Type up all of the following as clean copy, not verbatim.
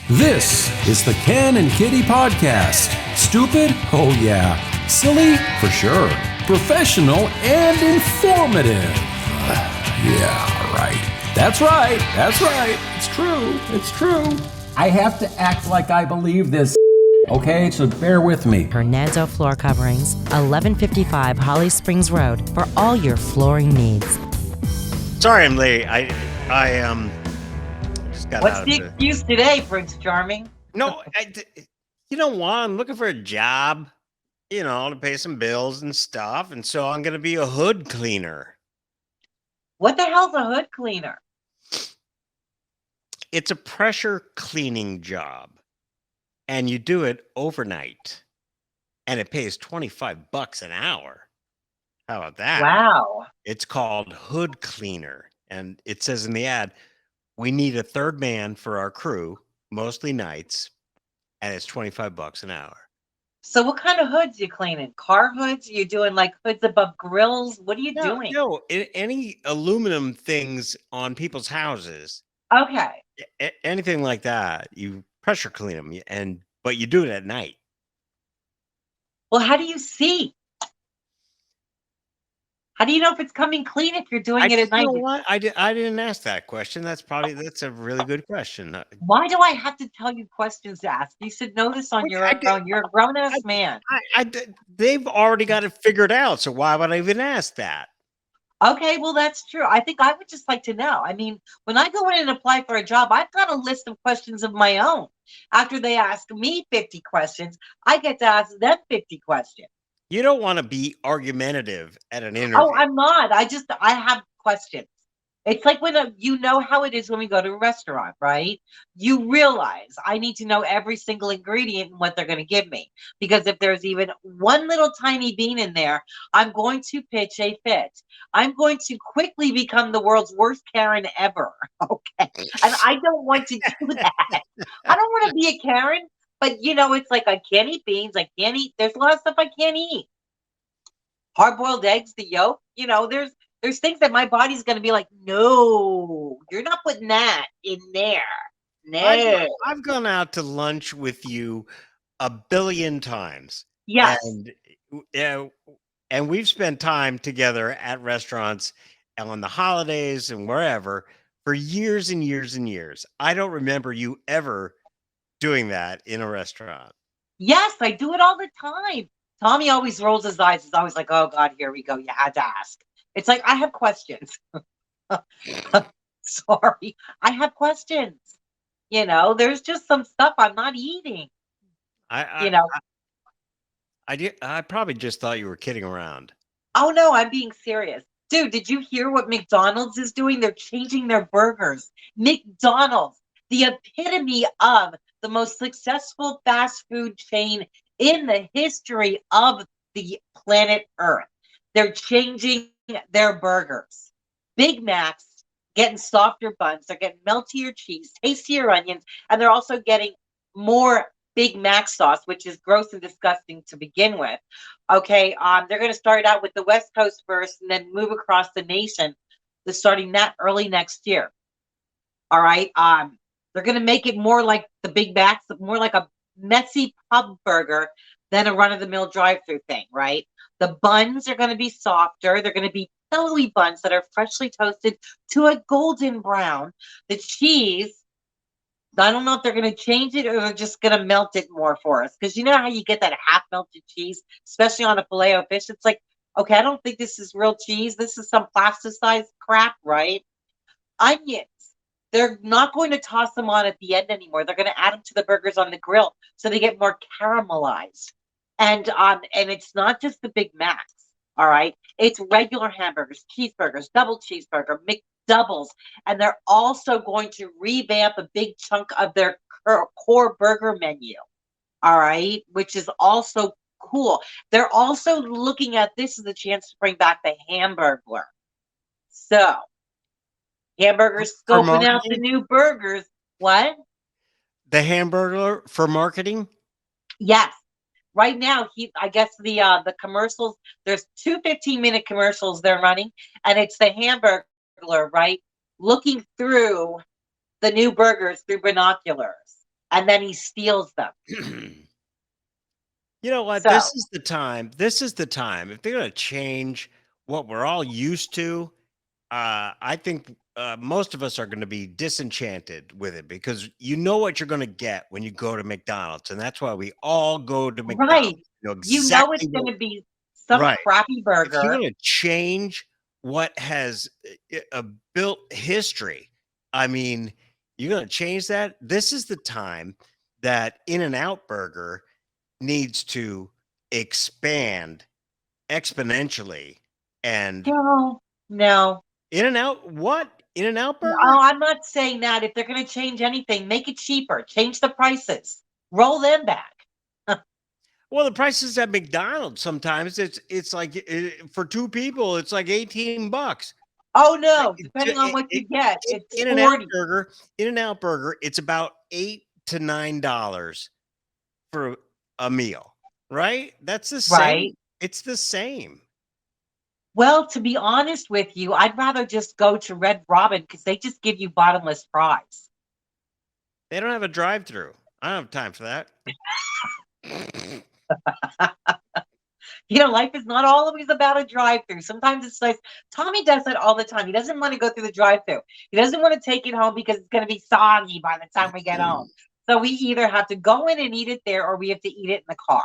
This is the Ken and Kitty Podcast. Stupid? Oh yeah. Silly? For sure. Professional and informative. Yeah, right. That's right. That's right. It's true. It's true. I have to act like I believe this. Okay, so bear with me. Hernando Floor Coverings, 1155 Holly Springs Road, for all your flooring needs. Sorry I'm late. I just got What's out the of excuse today, Prince Charming? No, you know what? I'm looking for a job, to pay some bills and stuff. And so I'm going to be a hood cleaner. What the hell's a hood cleaner? It's a pressure cleaning job. And you do it overnight. And it pays $25 an hour. How about that? Wow. It's called hood cleaner. And it says in the ad, we need a third man for our crew, mostly nights, and it's $25 an hour. So what kind of hoods you cleaning? Car hoods? You doing like hoods above grills? What are you doing? No, any aluminum things on people's houses. Okay. Anything like that, you pressure clean them, but you do it at night. Well, how do you see? How do you know if it's coming clean if you're doing it at night? You know what? I didn't ask that question. That's a really good question. Why do I have to tell you questions to ask? You should know this on your own. You're a grown-ass man. They've already got it figured out, so why would I even ask that? Okay, well, that's true. I think I would just like to know. I mean, when I go in and apply for a job, I've got a list of questions of my own. After they ask me 50 questions, I get to ask them 50 questions. You don't want to be argumentative at an interview. Oh, I'm not. I have questions. It's like when you know how it is when we go to a restaurant, right? You realize I need to know every single ingredient and what they're going to give me. Because if there's even one little tiny bean in there, I'm going to pitch a fit. I'm going to quickly become the world's worst Karen ever. Okay. And I don't want to do that. I don't want to be a Karen, but it's like I can't eat beans. I can't eat. There's a lot of stuff I can't eat. Hard-boiled eggs, the yolk, there's things that my body's going to be like, no, you're not putting that in there. No. I've gone out to lunch with you a billion times. Yes. And we've spent time together at restaurants and on the holidays and wherever for years and years and years. I don't remember you ever doing that in a restaurant. Yes, I do it all the time. Tommy always rolls his eyes. He's always like, oh, God, here we go. You had to ask. It's like, I have questions. Sorry. I have questions. There's just some stuff I'm not eating. I probably just thought you were kidding around. Oh, no, I'm being serious. Dude, did you hear what McDonald's is doing? They're changing their burgers. McDonald's, the epitome of the most successful fast food chain in the history of the planet Earth. They're changing their burgers. Big Macs, getting softer buns. They're getting meltier cheese, tastier onions, and they're also getting more Big Mac sauce, which is gross and disgusting to begin with. Okay, they're going to start out with the West Coast first and then move across the nation, starting that early next year. All right, they're going to make it more like the Big Macs, more like a messy pub burger than a run-of-the-mill drive-through thing, right? The buns are going to be softer. They're going to be pillowy buns that are freshly toasted to a golden brown. The cheese, I don't know if they're going to change it or they're just going to melt it more for us. Because you know how you get that half-melted cheese, especially on a filet of fish? It's like, okay, I don't think this is real cheese. This is some plasticized crap, right? Onions. They're not going to toss them on at the end anymore. They're going to add them to the burgers on the grill so they get more caramelized. And it's not just the Big Macs, all right? It's regular hamburgers, cheeseburgers, double cheeseburger, McDoubles, and they're also going to revamp a big chunk of their core burger menu, all right? Which is also cool. They're also looking at this as a chance to bring back the Hamburglar. So, Hamburgers scoping out the new burgers. What? The Hamburglar for marketing? Yes. Right now, I guess the commercials, there's two 15-minute commercials they're running, and it's the Hamburglar, right? Looking through the new burgers through binoculars. and then he steals them. You know what? So, This is the time. This is the time. If they're going to change what we're all used to, I think most of us are going to be disenchanted with it because you know what you're going to get when you go to McDonald's, and that's why we all go to McDonald's. right. You know You know it's exactly going what. to be some Right. crappy If you're burger. going to change what has built history, I mean, you're going to change that. This is the time that In-N-Out Burger needs to expand exponentially. And No. In-N-Out, what? In-N-Out No, Burger? I'm not saying that. If they're going to change anything, make it cheaper. Change the prices. Roll them back. Well, the prices at McDonald's sometimes it's like for two people, it's like $18. Oh no! Depending on what you get, it's In-N-Out 40. Burger, In-N-Out Burger, it's about $8 to $9 for a meal, right? That's the same. Right. It's the same. Well, to be honest with you, I'd rather just go to Red Robin because they just give you bottomless fries. They don't have a drive-through. I don't have time for that. Life is not always about a drive-through. Sometimes it's nice. Tommy does that all the time. He doesn't want to go through the drive-through. He doesn't want to take it home because it's going to be soggy by the time we get home. So we either have to go in and eat it there or we have to eat it in the car.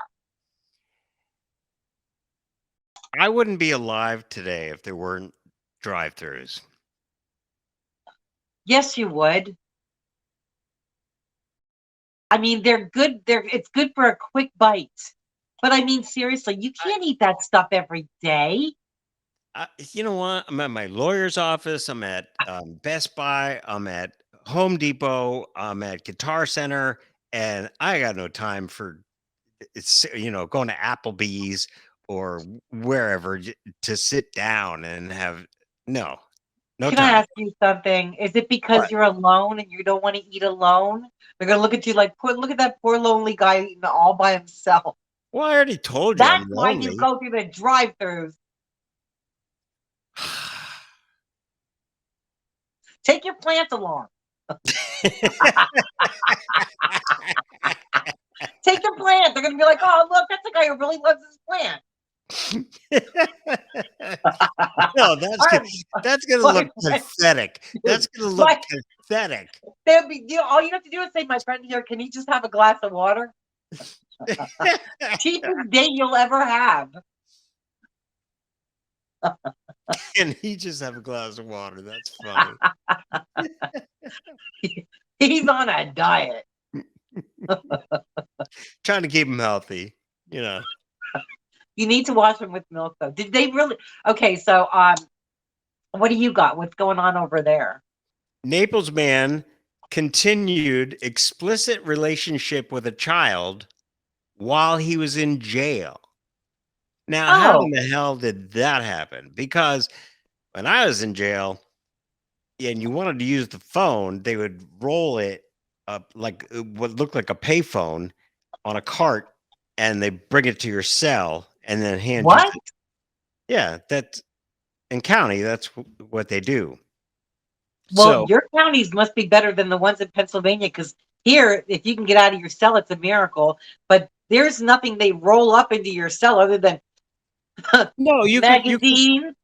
I wouldn't be alive today if there weren't drive-throughs. Yes, you would. I mean, they're good. It's good for a quick bite. But I mean, seriously, you can't eat that stuff every day. You know what? I'm at my lawyer's office. I'm at Best Buy. I'm at Home Depot. I'm at Guitar Center, and I got no time for going to Applebee's or wherever to sit down and have no Can time. I ask you something? Is it because What? you're alone and you don't want to eat alone? They're gonna look at you like, look at that poor lonely guy eating all by himself. Well, I already told you That's I'm why lonely. you go through the drive-throughs. Take your plant along. Take your plant. They're gonna be like, oh, look, that's a guy who really loves his plant. No, that's gonna look pathetic. That's gonna look pathetic. All you have to do is say, my friend here, can he just have a glass of water? Cheapest date you'll ever have. Can he just have a glass of water? That's funny. He's on a diet. Trying to keep him healthy, You need to wash them with milk, though. Did they really? Okay, so what do you got? What's going on over there? Naples man continued explicit relationship with a child while he was in jail. Now, how in the hell did that happen? Because when I was in jail and you wanted to use the phone, they would roll it up like what looked like a payphone on a cart, and they bring it to your cell and then hand What? you. Yeah, that's in county. That's what they do. Well, your counties must be better than the ones in Pennsylvania, because here, if you can get out of your cell, it's a miracle. But there's nothing they roll up into your cell other than no, you magazine.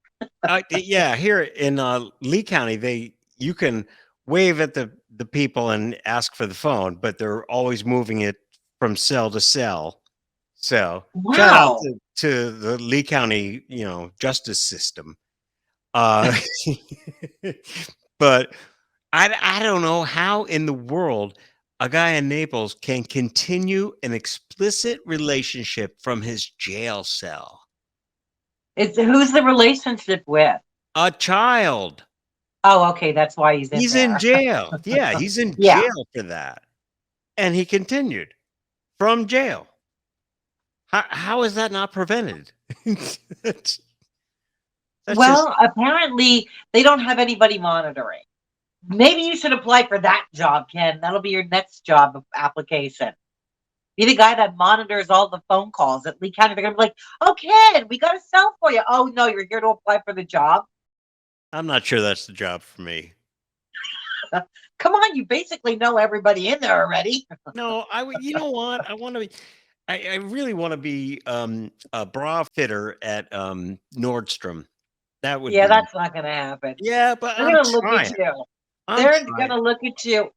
Yeah, here in Lee County, you can wave at the people and ask for the phone, but they're always moving it from cell to cell. So shout out to the Lee County, justice system. But I don't know how in the world a guy in Naples can continue an explicit relationship from his jail cell. Who's the relationship with? A child. Oh, okay. That's why he's in jail. Yeah, he's in jail for that. And he continued from jail. How is that not prevented? Apparently they don't have anybody monitoring. Maybe you should apply for that job, Ken. That'll be your next job application. Be the guy that monitors all the phone calls at Lee County. They're going to be like, oh, Ken, we got a cell for you. Oh, no, you're here to apply for the job. I'm not sure that's the job for me. Come on, you basically know everybody in there already. No, I would. You know what? I want to be. I really want to be a bra fitter at Nordstrom. That would Yeah, be. that's not gonna happen. Yeah, but They're I'm gonna look at trying. you. I'm They're trying. gonna look at you.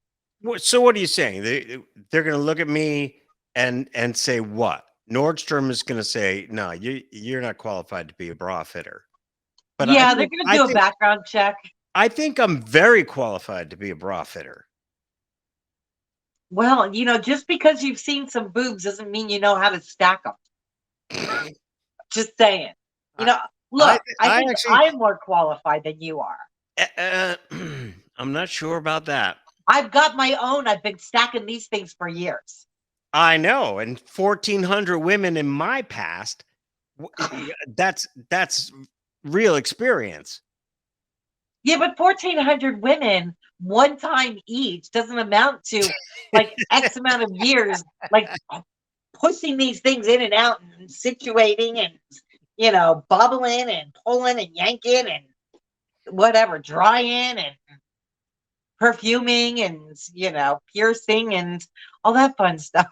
So what are you saying? They're going to look at me and say what? Nordstrom is going to say, no, you're not qualified to be a bra fitter. But Yeah, they're gonna do a background check. I think I'm very qualified to be a bra fitter. Well, just because you've seen some boobs doesn't mean you know how to stack them. Just saying. Look, I think actually, I'm more qualified than you are. I'm not sure about that. I've got my own. I've been stacking these things for years. I know, and 1,400 women in my past. That's real experience. Yeah, but 1,400 women, one time each, doesn't amount to like X amount of years, like pushing these things in and out and situating and bubbling and pulling and yanking and whatever, drying and perfuming and piercing and all that fun stuff.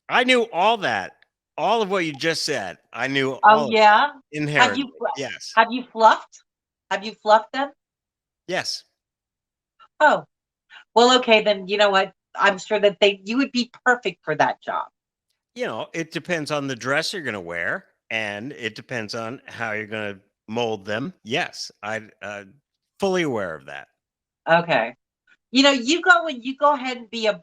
I knew all that. All of what you just said. I knew all Oh of yeah. it. Inherently. Yes. Have you fluffed? Have you fluffed them? Yes. Oh, well, okay, then you know what? I'm sure that you would be perfect for that job. It depends on the dress you're going to wear, and it depends on how you're going to mold them. Yes, I'm fully aware of that. Okay. You go ahead and be a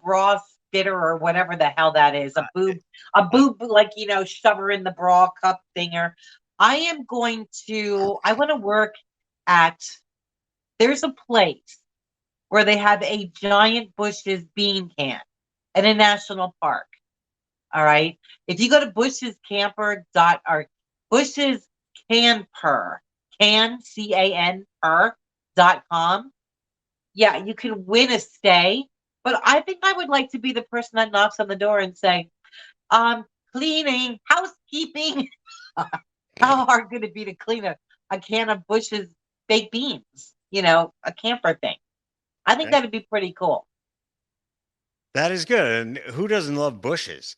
bra fitter or whatever the hell that is. A boob, like, shove her in the bra cup thinger. I want to work there's a place where they have a giant Bush's bean can in a national park. All right. If you go to Bush's Camper, CAN.com. Yeah, you can win a stay. But I think I would like to be the person that knocks on the door and say, cleaning, housekeeping. How hard could it be to clean a can of Bush's baked beans? A camper thing. I think that'd be pretty cool. That is good. And who doesn't love Bush's?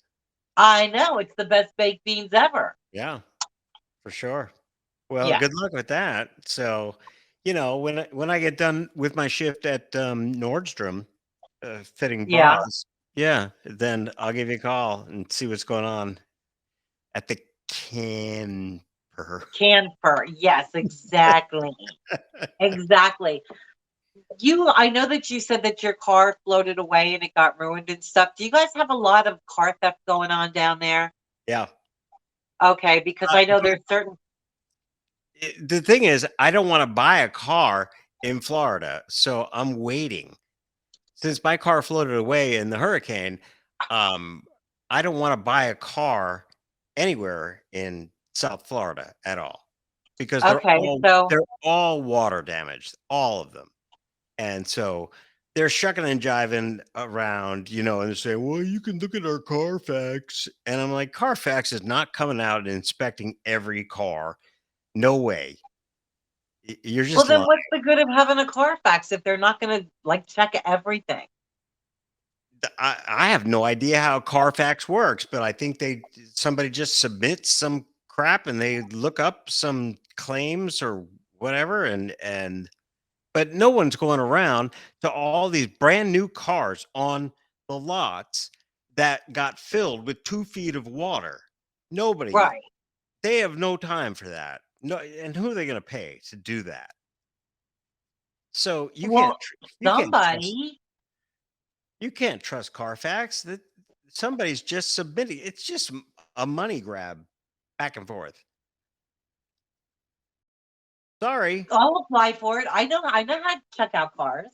I know, it's the best baked beans ever. Yeah, for sure. Well, good luck with that. So, when I get done with my shift at Nordstrom, fitting bras, then I'll give you a call and see what's going on at the camper. Camper, yes, exactly. Exactly. I know that you said that your car floated away and it got ruined and stuff. Do you guys have a lot of car theft going on down there? Yeah. Okay, because I know there's certain. The thing is, I don't want to buy a car in Florida, so I'm waiting. Since my car floated away in the hurricane, I don't want to buy a car anywhere in South Florida at all because they're all water damaged, all of them. And so they're shucking and jiving around, and they're saying, well, you can look at our Carfax. And I'm like, Carfax is not coming out and inspecting every car. No way. You're just. Well, then what's the good of having a Carfax if they're not going to check everything? I have no idea how Carfax works, but I think somebody just submits some crap and they look up some claims or whatever. But no one's going around to all these brand new cars on the lots that got filled with 2 feet of water. Nobody. Right. They have no time for that. No, and who are they going to pay to do that? So you can't trust Carfax. That somebody's just submitting. It's just a money grab, back and forth. Sorry. I'll apply for it. I know how to check out cars.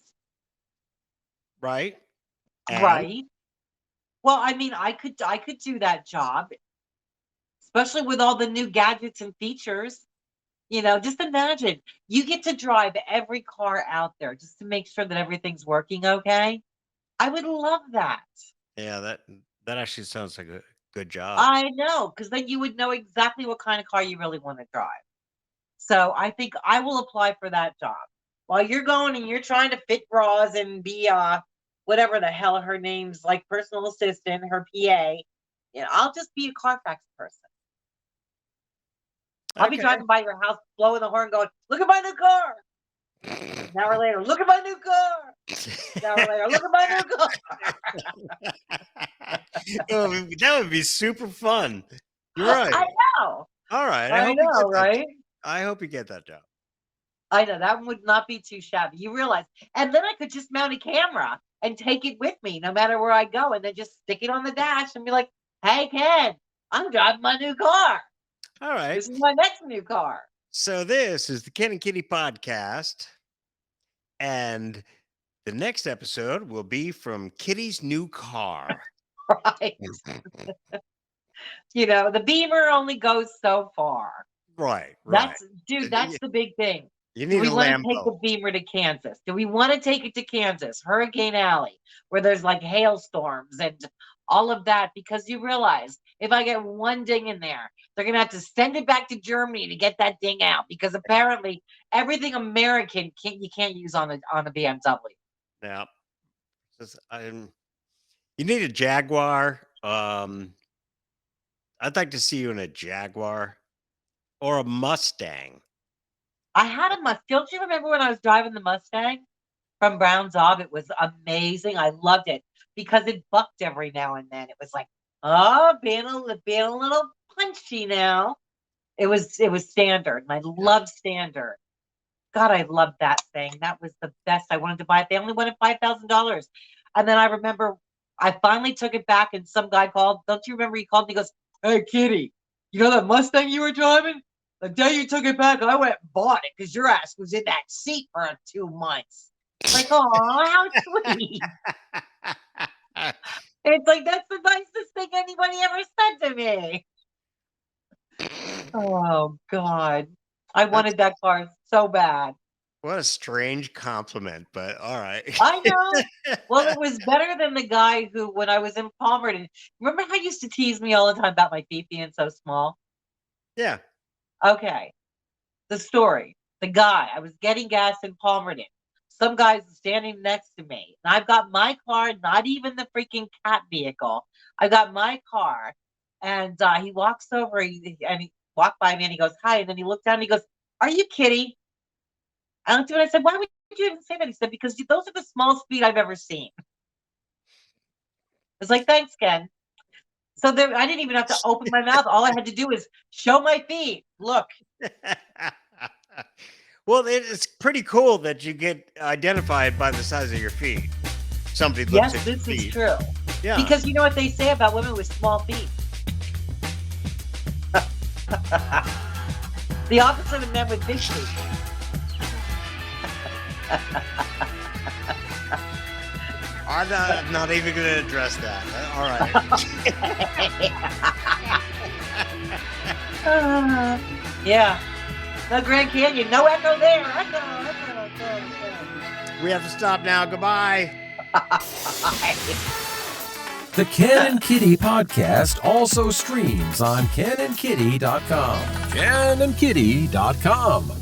Right. Right. Well, I mean, I could do that job, especially with all the new gadgets and features. Just imagine you get to drive every car out there just to make sure that everything's working okay. I would love that. Yeah, that actually sounds like a good job. I know, because then you would know exactly what kind of car you really want to drive. So I think I will apply for that job. while you're going and you're trying to fit bras and be whatever the hell her name's, like personal assistant, her PA. I'll just be a Carfax person. I'll be driving by your house, blowing the horn, going, "Look at my new car." An hour later, "Look at my new car." An hour later, "Look at my new car." That would be super fun. You're right. I know. All right. I know, right? I hope you get that job. I know that would not be too shabby. You realize, and then I could just mount a camera and take it with me no matter where I go, and then just stick it on the dash and be like, "Hey, Ken, I'm driving my new car. All right. This is my next new car." So this is the Ken and Kitty podcast, and the next episode will be from Kitty's new car. Right. The Beamer only goes so far. Right. That's the big thing. You need Do we a want Lambo. to take the Beamer to Kansas? Do we want to take it to Kansas, Hurricane Alley, where there's like hailstorms and all of that? Because you realize if I get one ding in there, they're going to have to send it back to Germany to get that ding out, because apparently everything American you can't use on a BMW. Yeah. You need a Jaguar. I'd like to see you in a Jaguar or a Mustang. I had a Mustang. Don't you remember when I was driving the Mustang from Brown Zob? It was amazing. I loved it because it bucked every now and then. It was like, being a little punchy now. It was standard, and I loved standard. God, I loved that thing. That was the best. I wanted to buy it. They only wanted $5,000, and then I remember I finally took it back, and some guy called. Don't you remember? He called me. He goes, "Hey, Kitty, you know that Mustang you were driving? The day you took it back, I went and bought it because your ass was in that seat for 2 months." Like, oh, how sweet. It's like, that's the nicest thing anybody ever said to me. Oh, God. I wanted that car so bad. What a strange compliment, but all right. I know. Well, it was better than the guy who, when I was in Palmerton, remember how he used to tease me all the time about my feet being so small? Yeah. Okay. The story. The guy, I was getting gas in Palmerton. Some guy's standing next to me. And I've got my car, not even the freaking cat vehicle. I got my car. And he walks over and he walked by me and he goes, "Hi." And then he looked down and he goes, "Are you Kitty?" I looked at him and I said, "Why would you even say that?" He said, "Because those are the smallest feet I've ever seen." I was like, "Thanks, Ken." So I didn't even have to open my mouth. All I had to do is show my feet. Look. Well, it's pretty cool that you get identified by the size of your feet. Somebody looks at your feet. Yes, this is true. Yeah. Because you know what they say about women with small feet? The opposite of men with big feet. I'm not even going to address that. All right. Yeah. No Grand Canyon. No echo there. Echo. We have to stop now. Goodbye. The Ken and Kitty podcast also streams on kenandkitty.com. kenandkitty.com.